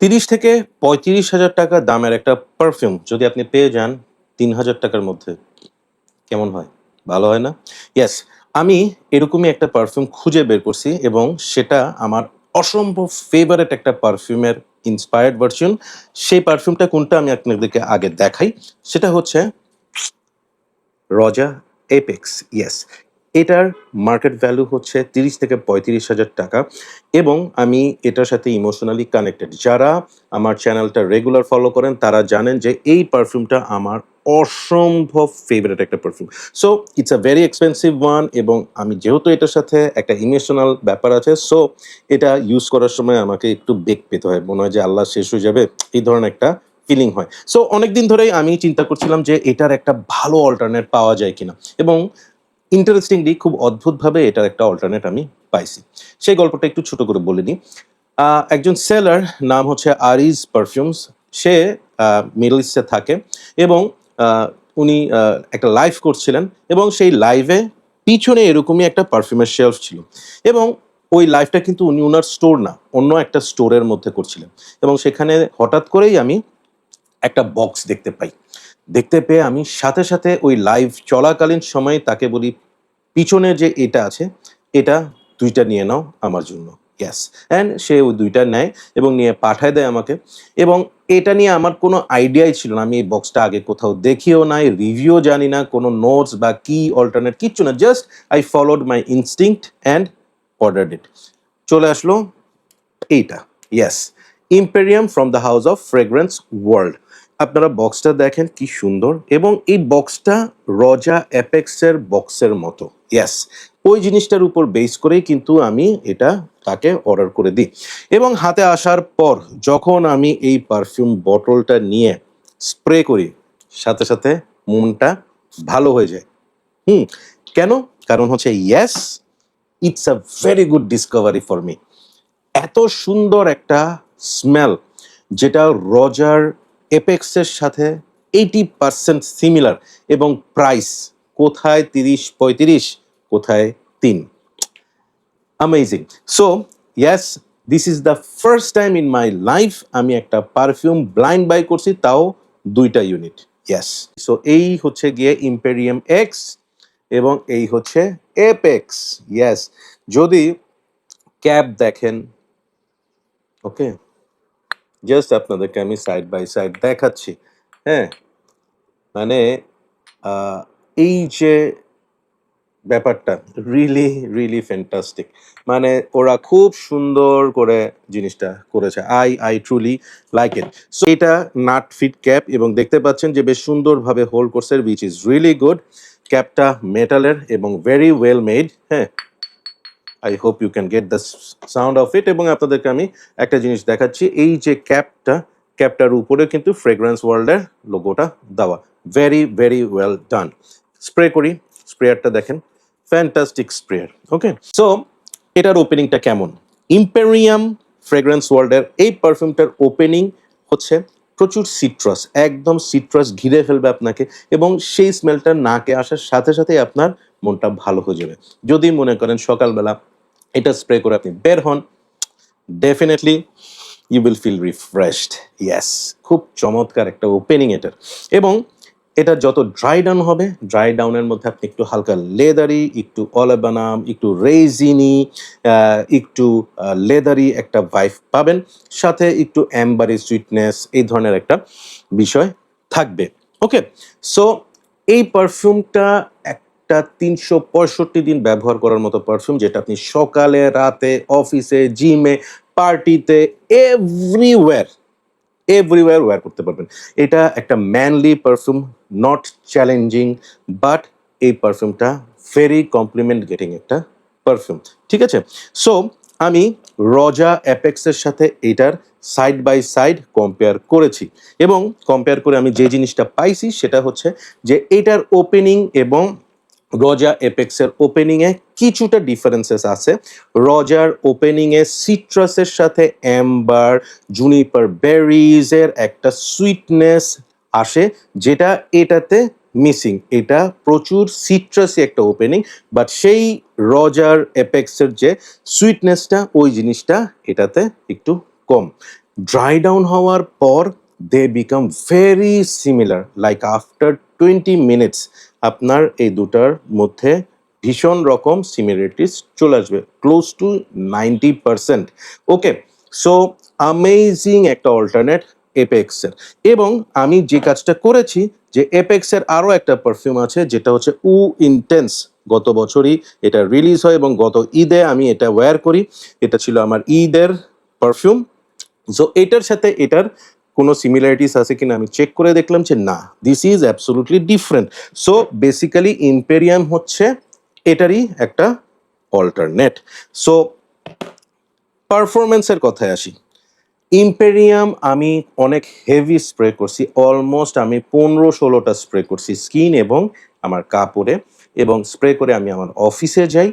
30 থেকে 35,000 টাকা দামের একটা পারফিউম যদি আপনি পেয়ে যান 3,000 টাকার মধ্যে, কেমন হয়? ভালো হয় না? ইয়েস, আমি এরকমই একটা পারফিউম খুঁজে বের করছি এবং সেটা আমার অসম্ভব ফেভারিট একটা পারফিউমের ইন্সপায়ার্ড ভার্সন। সেই পারফিউমটা কোনটা আমি আপনাদেরকে আগে দেখাই। সেটা হচ্ছে রজা এপেক্স। ইয়েস, এটার মার্কেট ভ্যালু হচ্ছে 30 থেকে 35,000 টাকা এবং আমি এটার সাথে ইমোশনালি কানেক্টেড। যারা আমার চ্যানেলটা রেগুলার ফলো করেন তারা জানেন যে এই পারফিউমটা আমার অসম্ভব ফেভারিট একটা perfume. So it's a very expensive one এবং আমি যেহেতু এটার সাথে একটা ইমোশনাল ব্যাপার আছে, সো এটা ইউজ করার সময় আমাকে একটু বেগ পেতে হয়। মনে হয় যে আল্লাহ শেষ হয়ে যাবে, এই ধরনের একটা ফিলিং হয়। সো অনেকদিন ধরেই আমি চিন্তা করছিলাম যে এটার একটা ভালো অল্টারনেট পাওয়া যায় কিনা এবং ইন্টারেস্টিংলি খুব অদ্ভুতভাবে এটার একটা অল্টারনেট আমি পাইছি। সেই গল্পটা একটু ছোট করে বলে নিই। একজন সেলার, নাম হচ্ছে আরিজ পারফিউমস। সে মিডল ইস্টে থাকে এবং আহ, উনি একটা লাইভ করছিলেন এবং সেই লাইভে পিছনে এরকমই একটা পারফিউমের শেলফ ছিল এবং ওই লাইভটা কিন্তু উনি ওনার স্টোর না, অন্য একটা স্টোরের মধ্যে করছিলেন এবং সেখানে হঠাৎ করেই আমি একটা বক্স দেখতে পাই। দেখতে পেয়ে আমি সাথে, সাথে ওই লাইভ চলাকালীন সময়ে তাকে বলি, "পিছনে যে এটা আছে, এটা ২ টা নিয়ে নাও আমার জন্য।" ইয়েস, অ্যান্ড সে ওই ২ টা নেয় এবং নিয়ে পাঠায় দেয় আমাকে এবং এটা নিয়ে আমার কোনো আইডিয়াই ছিল না। আমি এই বক্সটা আগে কোথাও দেখিও নাই, রিভিউও জানি না, কোনো নোটস বা কি অল্টারনেট কিচ্ছু না। Just I followed my instinct and ordered it. চলে আসলো এইটা। Yes, imperium from the house of fragrance world. আপনারা বক্সটা দেখেন কি সুন্দর এবং এই বক্সটা রজা অ্যাপেক্সের বক্সের মতো। ইয়েস, ওই জিনিসটার উপর বেস করেই কিন্তু আমি এটা তাকে অর্ডার করে দিই এবং হাতে আসার পর যখন আমি এই পারফিউম বটলটা নিয়ে স্প্রে করি, সাথে সাথে মনটা ভালো হয়ে যায়। হুম, কেন? কারণ হচ্ছে yes, it's a very good Discovery for me. এত সুন্দর একটা স্মেল যেটা রজার এপেক্সের সাথে 80% সিমিলার এবং প্রাইস কোথায় 30-35, কোথায় 3। Amazing. So yes, this is the first time in my life আমি একটা পারফিউম ব্লাইন্ড বাই করছি, তাও 2টা ইউনিট। ইয়েস, সো এই হচ্ছে গিয়ে ইম্পেরিয়াম এক্স এবং এই হচ্ছে এপেক্স। ইয়েস, যদি ক্যাপ দেখেন, ওকে, জাস্ট আপনাদেরকে আমি সাইড বাই সাইড দেখাচ্ছি। হ্যাঁ, মানে আহ, এই যে ব্যাপারটা রিয়েলি রিয়েলি ফ্যান্টাস্টিক। মানে ওরা খুব সুন্দর করে জিনিসটা করেছে। I truly like it. So এটা নাট ফিট ক্যাপ এবং দেখতে পাচ্ছেন যে বেশ সুন্দরভাবে হোল্ড করছে, উইচ ইজ রিয়েলি গুড। ক্যাপটা মেটালের এবং ভেরি ওয়েল মেড। হ্যাঁ, I hope you can get the sound of it এবং আপনাদেরকে আমি একটা জিনিস দেখাচ্ছি। এই যে ক্যাপটার উপরে কিন্তু ফ্রেগ্রেন্স ওয়ার্ল্ডের লোগোটা দেওয়া। Very very well done. Spray করি, স্প্রেয়ারটা দেখেন, ফ্যান্টাস্টিক স্প্রেয়ার। ওকে, সো এটার ওপেনিংটা কেমন? ইম্পেরিয়াম ফ্রেগ্রেন্স ওয়ার্ল্ডের এই পারফিউমটার ওপেনিং হচ্ছে প্রচুর সিট্রাস, একদম সিট্রাস ঘিরে ফেলবে আপনাকে এবং সেই স্মেলটা নাকে আসার সাথে সাথেই আপনার মনটা ভালো হয়ে যাবে। যদি মনে করেন সকালবেলা এটা স্প্রে করে আপনি বের হন, definitely you will feel refreshed. Yes, খুব চমৎকার একটা ওপেনিং এটার এবং এটা যত ড্রাই ডাউন হবে, ড্রাই ডাউনের মধ্যে আপনি একটু হালকা লেদারি, একটু অলেবানাম, একটু রেজিনি, একটু লেদারি একটা ভাইব পাবেন, সাথে একটু অ্যাম্বারি সুইটনেস, এই ধরনের একটা বিষয় থাকবে। ওকে, সো এই পারফিউমটা একটা 365 দিন ব্যবহার করার মতো পারফিউম, যেটা আপনি সকালে, রাতে, অফিসে, জিমে, পার্টিতে, এভরিওয়্যার এভরিওয়্যার ওয়্যার করতে পারবেন। এটা একটা manly perfume, not challenging, but এই পারফিউমটা ভেরি কমপ্লিমেন্ট গেটিং একটা পারফিউম। ঠিক আছে, সো আমি রজা অ্যাপেক্সের সাথে এটার সাইড বাই সাইড কম্পেয়ার করেছি এবং কম্পেয়ার করে আমি যে জিনিসটা পাইছি সেটা হচ্ছে যে এটার ওপেনিং এবং রজা এপেক্সের ওপেনিংয়ে কিছুটা ডিফারেন্সেস আছে। রজার ওপেনিংয়ে সিট্রাসের সাথে অ্যাম্বার, জুনিপার বেরিজের একটা সুইটনেস আসে, যেটা এটাতে মিসিং। এটা প্রচুর সিট্রাসি একটা ওপেনিং, বাট সেই রজার এপেক্সের যে সুইটনেসটা, ওই জিনিসটা এটাতে একটু কম। ড্রাই ডাউন হওয়ার পর they become very similar, like after 20 minutes আপনার এই দুটার মধ্যে ভীষণ রকম সিমিলারিটিস চলে আসবে, close to 90%। Okay, so amazing একটা অল্টারনেট এপেক্সের। এবং আমি যে কাজটা করেছি, যে এপেক্সের আরও একটা পারফিউম আছে যেটা হচ্ছে উ ইন্টেন্স, গত বছরই এটা রিলিজ হয় এবং গত ঈদে আমি এটা ওয়্যার করি। এটা ছিল আমার ঈদের পারফিউম। সো এটার সাথে এটার কোনো সিমিলারিটিস আছে কিনা আমি চেক করে দেখলাম যে না, this is absolutely different. So basically imperium হচ্ছে এটারই একটা অল্টারনেট। সো পারফরমেন্সের কথায় আসি, ইম্পেরিয়াম আমি অনেক হেভি স্প্রে করছি, অলমোস্ট আমি 15-16টা স্প্রে করছি স্কিন এবং আমার কাপড়ে, এবং স্প্রে করে আমি আমার অফিসে যাই।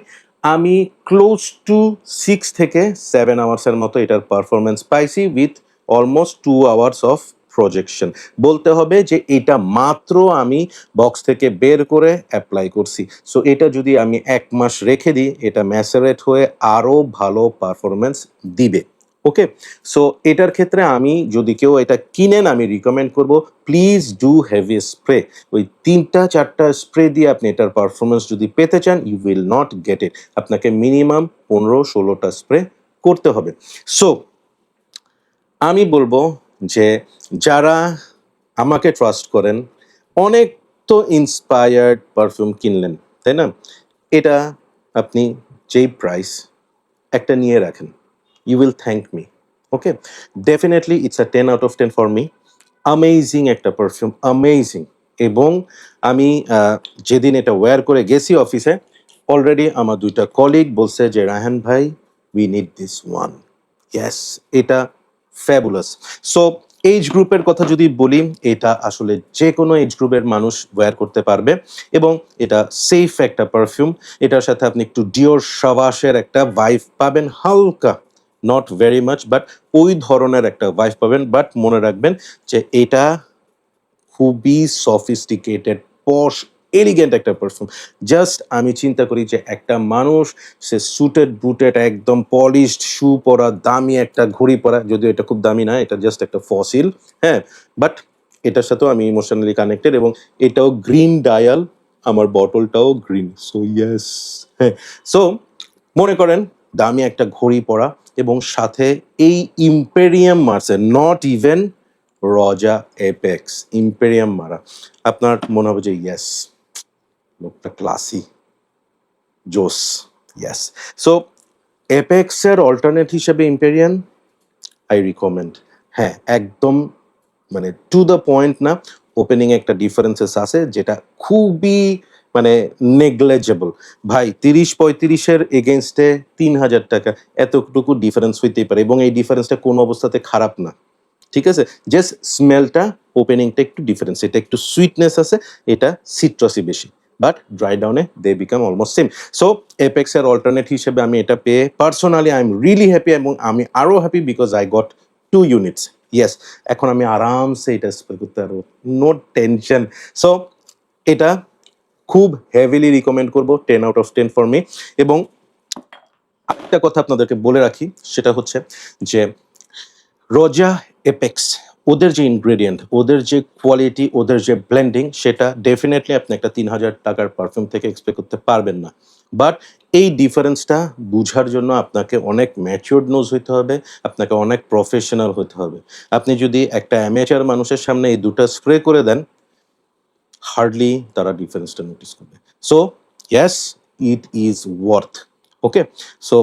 আমি ক্লোজ টু 6 থেকে 7 আওয়ার্সের মতো এটার পারফরমেন্স পাইছি with almost 2 hours of projection. বলতে হবে যে এটা মাত্র আমি বক্স থেকে বের করে অ্যাপ্লাই করছি। সো এটা যদি আমি 1 মাস রেখে দিই, এটা ম্যাসারেট হয়ে আরও ভালো পারফরমেন্স দিবে। ওকে, সো এটার ক্ষেত্রে আমি যদি কেউ এটা কিনেন, আমি রিকমেন্ড করব প্লিজ ডু হেভি স্প্রে। ওই 3টা 4টা স্প্রে দিয়ে আপনি এটার পারফরমেন্স যদি পেতে চান, you will not get it. আপনাকে মিনিমাম 15-16টা স্প্রে করতে হবে। সো আমি বলবো যে যারা আমাকে ট্রাস্ট করেন, অনেক তো ইন্সপায়ার্ড পারফিউম কিনলেন, তাই না? এটা আপনি যেই প্রাইস একটা নিয়ে রাখেন, you will thank me. Okay, definitely it's a 10 out of 10 for me. Amazing একটা পারফিউম, অ্যামেজিং। এবং আমি যেদিন এটা ওয়্যার করে গেছি অফিসে, অলরেডি আমার 2টা কলিগ বলছে যে রায়হান ভাই, we need this one. Yes, এটা ফ্যাবুলাস। সো এজ গ্রুপের কথা যদি বলি, এটা আসলে যে কোনো এজ গ্রুপের মানুষ ওয়্যার করতে পারবে এবং এটা সেফ একটা পারফিউম। এটার সাথে আপনি একটু ডিওর সাবাসের একটা ভাইব পাবেন, হালকা, নট ভেরি মাচ, বাট ওই ধরনের একটা ভাইব পাবেন। বাট মনে রাখবেন যে এটা খুবই সফিস্টিকেটেড, পশ, এলিগেন্ট একটা পারফিউম। জাস্ট আমি চিন্তা করি যে একটা মানুষ, সে সুটেড বুটেড, একদম পলিশড শু পরা, দামি একটা ঘড়ি পরা, যদিও এটা খুব দামি না, এটা জাস্ট একটা ফসিল, হ্যাঁ, বাট এটার সাথেও আমি ইমোশনালি কানেক্টেড। এবং এটাও গ্রিন ডায়াল, আমার বটলটাও গ্রিন। সো ইয়েস, হ্যাঁ। সো মনে করেন দামি একটা ঘড়ি পরা এবং সাথে এই imperium মার্সের, not even Raza apex, imperium মারা, আপনার মনে হবে যে ইয়েস, লোকটা ক্লাসি, জোস। ইয়েস। সো এপেক্সের অল্টারনেট হিসেবে ইম্পেরিয়াম আই রিকমেন্ড। হ্যাঁ, একদম মানে টু দ্য পয়েন্ট না, ওপেনিং একটা ডিফারেন্সেস আছে যেটা খুবই মানে নেগলেজেবল। ভাই 30-35-এর এগেনস্টে 3000 টাকা, এতটুকু ডিফারেন্স হইতেই পারে এবং এই ডিফারেন্সটা কোনো অবস্থাতে খারাপ না, ঠিক আছে? জাস্ট স্মেলটা, ওপেনিংটা একটু ডিফারেন্স, এটা একটু সুইটনেস আছে, এটা সিট্রাসি বেশি, বাট ড্রাই ডাউনে they become almost same. So এপেক্সের অল্টারনেট হিসেবে আমি এটা পেয়ে personally I am really happy, এবং আমি আরও happy because I got 2 units. Yes, এখন আমি আরামসে এটা স্প্রে করতে পারবো, নো টেনশন। সো এটা খুব হেভিলি রিকমেন্ড করবো, 10 আউট অফ 10 ফর মি। এবং একটা কথা আপনাদেরকে বলে রাখি, সেটা হচ্ছে যে রোজা এপেক্স, ওদের যে ইনগ্রেডিয়েন্ট, ওদের যে কোয়ালিটি, ওদের যে ব্লেন্ডিং, সেটা ডেফিনেটলি আপনি একটা 3000 টাকার পারফিউম থেকে এক্সপেক্ট করতে পারবেন না। বাট এই ডিফারেন্সটা বুঝার জন্য আপনাকে অনেক ম্যাচিওরড নোজ হইতে হবে, আপনাকে অনেক প্রফেশনাল হতে হবে। আপনি যদি একটা অ্যামেচার মানুষের সামনে এই দুটা স্প্রে করে দেন, হার্ডলি তারা ডিফারেন্সটা নোটিস করবে। So yes, it is worth. Okay, so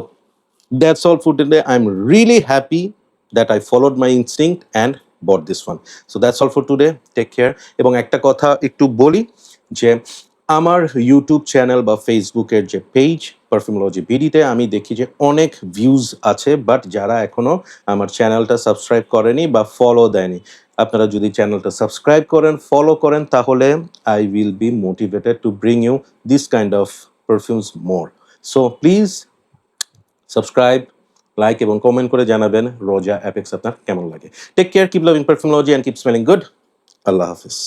that's all for today. I'm really happy that I followed my instinct and bought this one. So that's all for today. Take care. এবং একটা কথা একটু বলি যে আমার YouTube channel বা ফেসবুকের যে পেজ পারফিউমোলজি বিডিতে আমি দেখি যে অনেক ভিউজ আছে, বাট যারা এখনো আমার চ্যানেলটা সাবস্ক্রাইব করেনি বা ফলো দেয়নি। আপনারা যদি চ্যানেলটা সাবস্ক্রাইব করেন, ফলো করেন, তাহলে I will be motivated to bring you this kind of perfumes more. So please subscribe, like এবং কমেন্ট করে জানাবেন রোজা অ্যাপেক্স আপনার কেমন লাগে। Take care, keep loving Perfumology and keep smelling good. আল্লাহ হাফিজ।